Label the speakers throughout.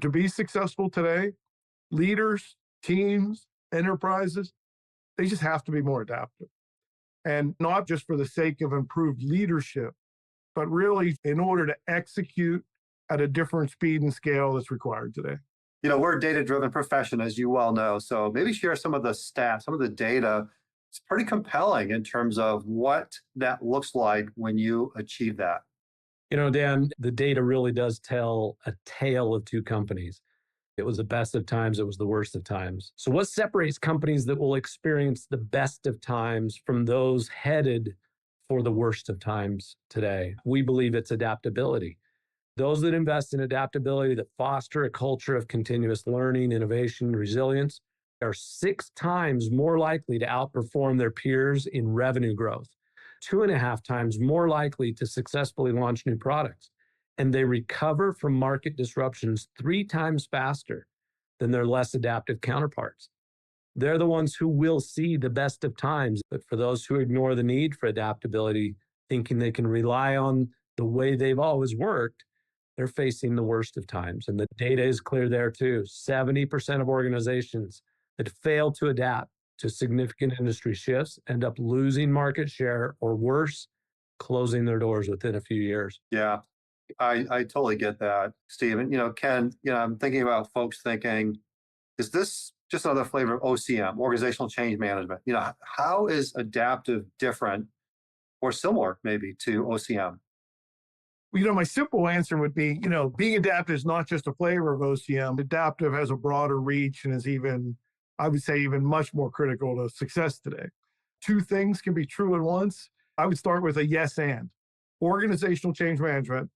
Speaker 1: To be successful today, leaders, teams, enterprises, they just have to be more adaptive. And not just for the sake of improved leadership, but really in order to execute at a different speed and scale that's required today.
Speaker 2: We're a data-driven profession, as you well know. So maybe share some of the stats, some of the data. It's pretty compelling in terms of what that looks like when you achieve that.
Speaker 3: Dan, the data really does tell a tale of two companies. It was the best of times, it was the worst of times. So what separates companies that will experience the best of times from those headed for the worst of times today? We believe it's adaptability. Those that invest in adaptability, that foster a culture of continuous learning, innovation, resilience, are 6 times more likely to outperform their peers in revenue growth, 2.5 times more likely to successfully launch new products. And they recover from market disruptions 3 times faster than their less adaptive counterparts. They're the ones who will see the best of times. But for those who ignore the need for adaptability, thinking they can rely on the way they've always worked, they're facing the worst of times. And the data is clear there too. 70% of organizations that fail to adapt to significant industry shifts end up losing market share, or worse, closing their doors within a few years.
Speaker 2: Yeah, I totally get that, Steve. And, Ken, I'm thinking about folks thinking, is this just another flavor of OCM, organizational change management? How is adaptive different or similar maybe to OCM?
Speaker 1: My simple answer would be, being adaptive is not just a flavor of OCM. Adaptive has a broader reach and is even, I would say, even much more critical to success today. 2 things can be true at once. I would start with a yes and. Organizational change management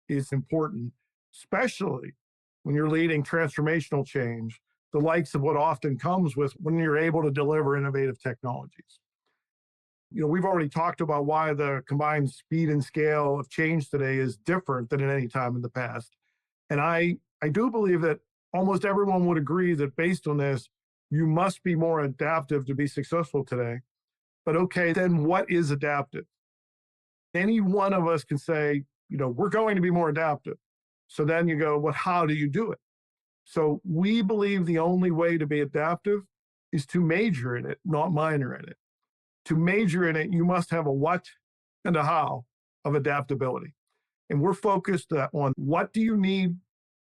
Speaker 1: is important, especially when you're leading transformational change, the likes of what often comes with when you're able to deliver innovative technologies. We've already talked about why the combined speed and scale of change today is different than at any time in the past. And I do believe that almost everyone would agree that based on this, you must be more adaptive to be successful today. But okay, then what is adaptive? Any one of us can say, we're going to be more adaptive. So then you go, well, how do you do it? So we believe the only way to be adaptive is to major in it, not minor in it. To major in it, you must have a what and a how of adaptability. And we're focused on what do you need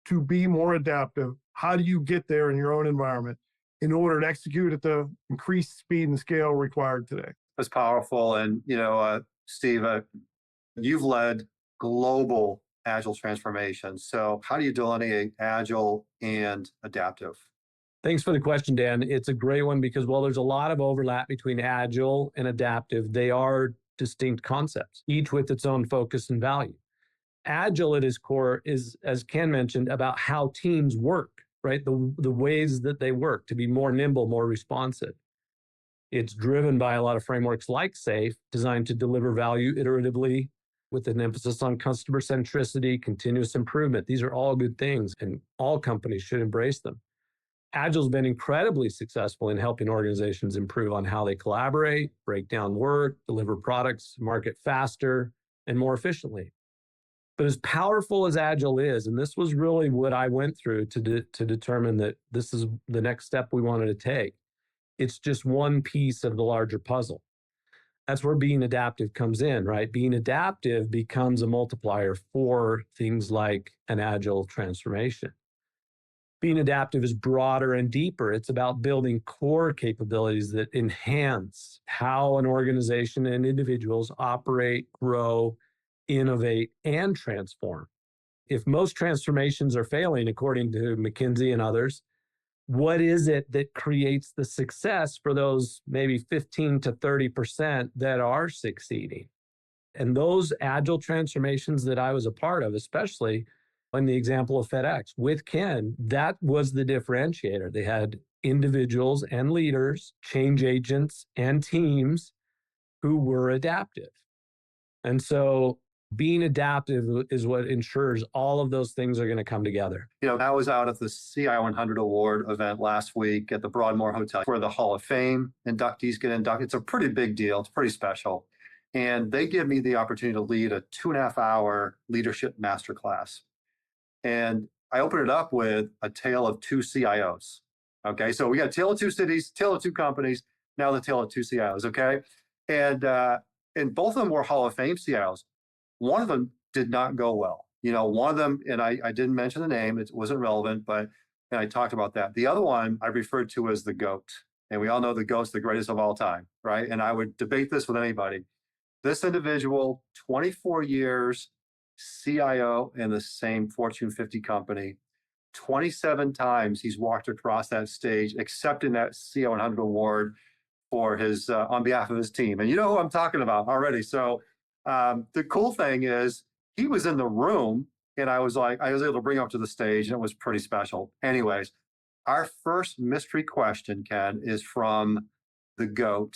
Speaker 1: to be more adaptive? How do you get there in your own environment in order to execute at the increased speed and scale required today?
Speaker 2: That's powerful. And, Steve, you've led global agile transformation. So how do you delineate agile and adaptive?
Speaker 3: Thanks for the question, Dan. It's a great one because while there's a lot of overlap between agile and adaptive, they are distinct concepts, each with its own focus and value. Agile at its core is, as Ken mentioned, about how teams work, right? The ways that they work to be more nimble, more responsive. It's driven by a lot of frameworks like SAFe, designed to deliver value iteratively with an emphasis on customer centricity, continuous improvement. These are all good things, and all companies should embrace them. Agile's been incredibly successful in helping organizations improve on how they collaborate, break down work, deliver products, market faster, and more efficiently. But as powerful as Agile is, and this was really what I went through to determine that this is the next step we wanted to take, it's just one piece of the larger puzzle. That's where being adaptive comes in, right? Being adaptive becomes a multiplier for things like an Agile transformation. Being adaptive is broader and deeper. It's about building core capabilities that enhance how an organization and individuals operate, grow, innovate, and transform. If most transformations are failing, according to McKinsey and others, what is it that creates the success for those maybe 15 to 30% that are succeeding? And those agile transformations that I was a part of, especially in the example of FedEx with Ken, that was the differentiator. They had individuals and leaders, change agents and teams who were adaptive. And so being adaptive is what ensures all of those things are going to come together.
Speaker 2: I was out at the CI 100 Award event last week at the Broadmoor Hotel where the Hall of Fame inductees get inducted. It's a pretty big deal. It's pretty special. And they give me the opportunity to lead a 2.5-hour leadership masterclass. And I open it up with a tale of two CIOs. Okay, so we got a tale of two cities, tale of two companies, now the tale of two CIOs. Okay, and both of them were Hall of Fame CIOs. One of them did not go well. One of them, and I didn't mention the name, it wasn't relevant, and I talked about that. The other one I referred to as the GOAT. And we all know the GOAT's the greatest of all time, right? And I would debate this with anybody. This individual, 24 years, CIO in the same Fortune 50 company, 27 times he's walked across that stage, accepting that CEO 100 award for his on behalf of his team. And you know who I'm talking about already. So the cool thing is he was in the room, and I was able to bring him up to the stage, and it was pretty special. Anyways, our first mystery question, Ken, is from the GOAT,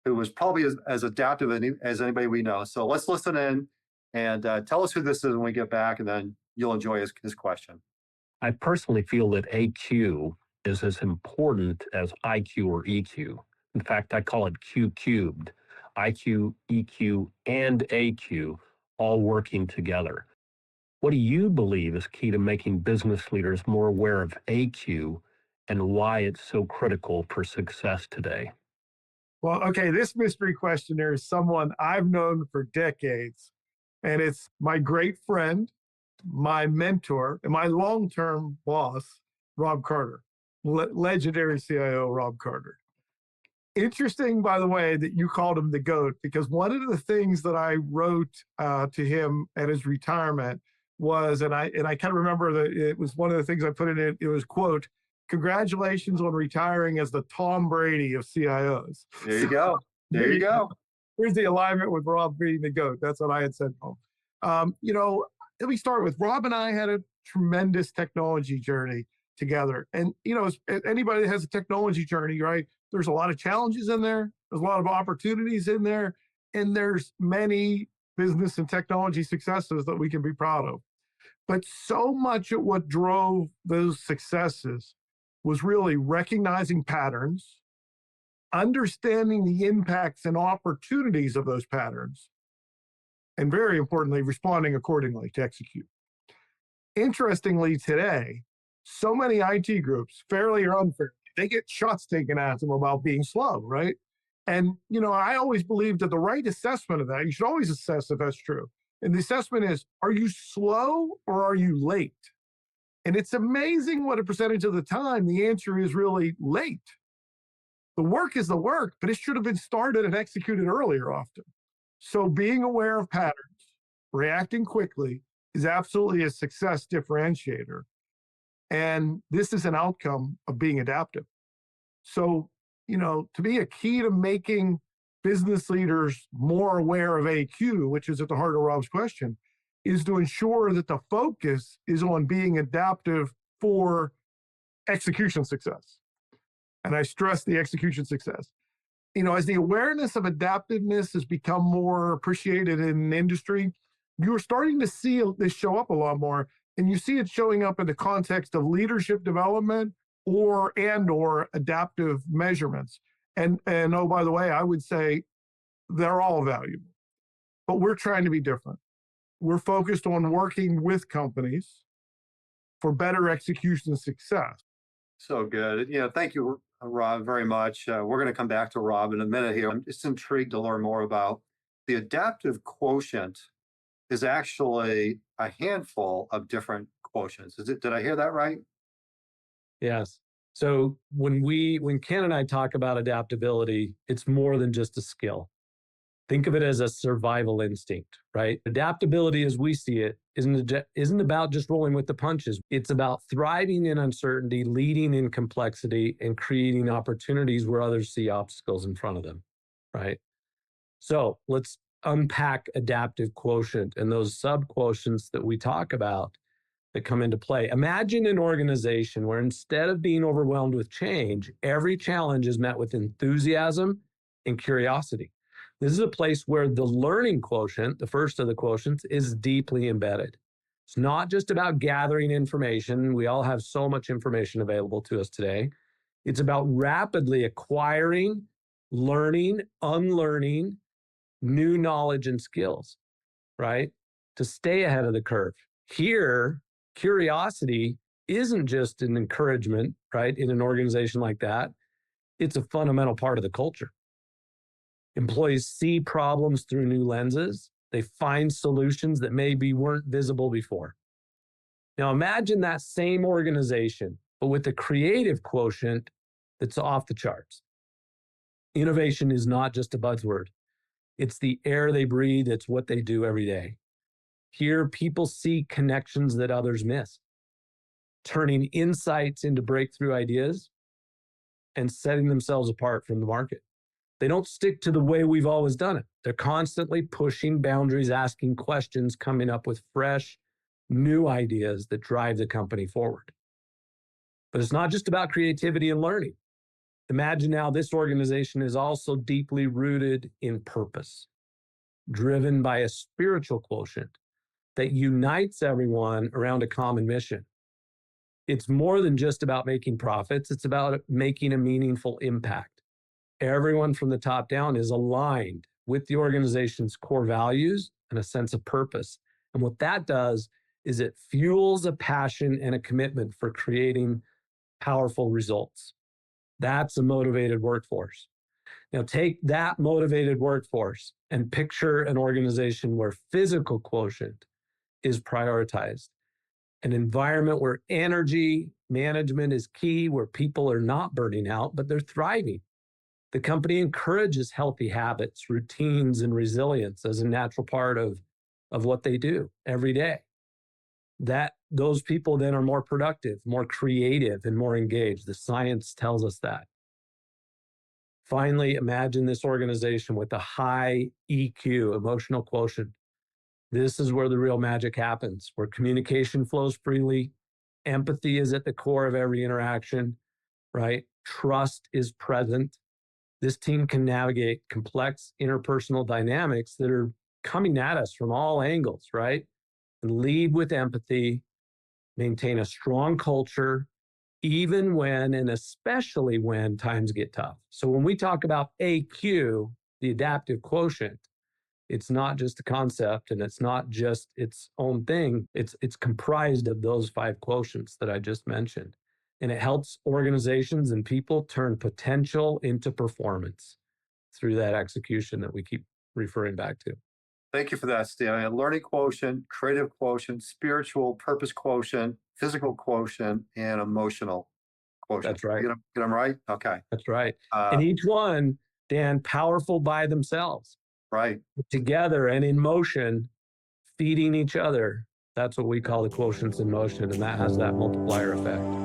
Speaker 2: who was probably as adaptive as anybody we know. So let's listen in and tell us who this is when we get back, and then you'll enjoy his question.
Speaker 4: I personally feel that AQ is as important as IQ or EQ. In fact, I call it Q cubed. IQ, EQ, and AQ all working together. What do you believe is key to making business leaders more aware of AQ and why it's so critical for success today?
Speaker 1: Well, okay, this mystery questioner is someone I've known for decades, and it's my great friend, my mentor, and my long-term boss, Rob Carter, legendary CIO Rob Carter. Interesting, by the way, that you called him the GOAT, because one of the things that I wrote to him at his retirement was, and I kind of remember that it was one of the things I put in it, it was, quote, "Congratulations on retiring as the Tom Brady of CIOs."
Speaker 2: There you go. There you go.
Speaker 1: Here's the alignment with Rob being the GOAT. That's what I had said to him. Let me start with Rob and I had a tremendous technology journey together. And, as anybody that has a technology journey, right, there's a lot of challenges in there. There's a lot of opportunities in there. And there's many business and technology successes that we can be proud of. But so much of what drove those successes was really recognizing patterns, understanding the impacts and opportunities of those patterns, and very importantly, responding accordingly to execute. Interestingly, today, so many IT groups, fairly or unfairly, they get shots taken at them about being slow, right? And, I always believe that the right assessment of that, you should always assess if that's true. And the assessment is, are you slow or are you late? And it's amazing what a percentage of the time the answer is really late. The work is the work, but it should have been started and executed earlier often. So being aware of patterns, reacting quickly is absolutely a success differentiator. And this is an outcome of being adaptive. So, to me, a key to making business leaders more aware of AQ, which is at the heart of Rob's question, is to ensure that the focus is on being adaptive for execution success. And I stress the execution success. As the awareness of adaptiveness has become more appreciated in industry, you're starting to see this show up a lot more. And you see it showing up in the context of leadership development or adaptive measurements. And oh, by the way, I would say they're all valuable, but we're trying to be different. We're focused on working with companies for better execution success.
Speaker 2: So good. Thank you, Rob, very much. We're going to come back to Rob in a minute here. I'm just intrigued to learn more about the adaptive quotient. Is actually a handful of different quotients. Did I hear that right?
Speaker 3: Yes. So when Ken and I talk about adaptability, it's more than just a skill. Think of it as a survival instinct, right? Adaptability, as we see it, isn't about just rolling with the punches. It's about thriving in uncertainty, leading in complexity, and creating opportunities where others see obstacles in front of them, right? So let's unpack adaptive quotient and those sub-quotients that we talk about that come into play. Imagine an organization where instead of being overwhelmed with change, every challenge is met with enthusiasm and curiosity. This is a place where the learning quotient, the first of the quotients, is deeply embedded. It's not just about gathering information. We all have so much information available to us today. It's about rapidly acquiring, learning, unlearning new knowledge and skills, right? To stay ahead of the curve. Here, Curiosity isn't just an encouragement, right? In an organization like that, it's a fundamental part of the culture. Employees see problems through new lenses. They find solutions that maybe weren't visible before. Now imagine that same organization, but with a creative quotient that's off the charts. Innovation is not just a buzzword. It's the air they breathe. It's what they do every day. Here, people see connections that others miss, turning insights into breakthrough ideas and setting themselves apart from the market. They don't stick to the way we've always done it. They're constantly pushing boundaries, asking questions, coming up with fresh, new ideas that drive the company forward. But it's not just about creativity and learning. Imagine now this organization is also deeply rooted in purpose, driven by a spiritual quotient that unites everyone around a common mission. It's more than just about making profits. It's about making a meaningful impact. Everyone from the top down is aligned with the organization's core values and a sense of purpose. And what that does is it fuels a passion and a commitment for creating powerful results. That's a motivated workforce. Now take that motivated workforce and picture an organization where physical quotient is prioritized, an environment where energy management is key, where people are not burning out, but they're thriving. The company encourages healthy habits, routines, and resilience as a natural part of what they do every day. Those people then are more productive, more creative, and more engaged. The science tells us that. Finally, imagine this organization with a high EQ, emotional quotient. This is where the real magic happens, where communication flows freely, empathy is at the core of every interaction, right? Trust is present. This team can navigate complex interpersonal dynamics that are coming at us from all angles, right? And lead with empathy, maintain a strong culture, even when and especially when times get tough. So when we talk about AQ, the adaptive quotient, it's not just a concept and it's not just its own thing. It's comprised of those 5 quotients that I just mentioned. And it helps organizations and people turn potential into performance through that execution that we keep referring back to.
Speaker 2: Thank you for that, Steve. I mean, learning quotient, creative quotient, spiritual purpose quotient, physical quotient, and emotional quotient.
Speaker 3: That's right.
Speaker 2: Get them right? Okay.
Speaker 3: That's right. And each one, Dan, powerful by themselves.
Speaker 2: Right.
Speaker 3: Together and in motion, feeding each other. That's what we call the quotients in motion, and that has that multiplier effect.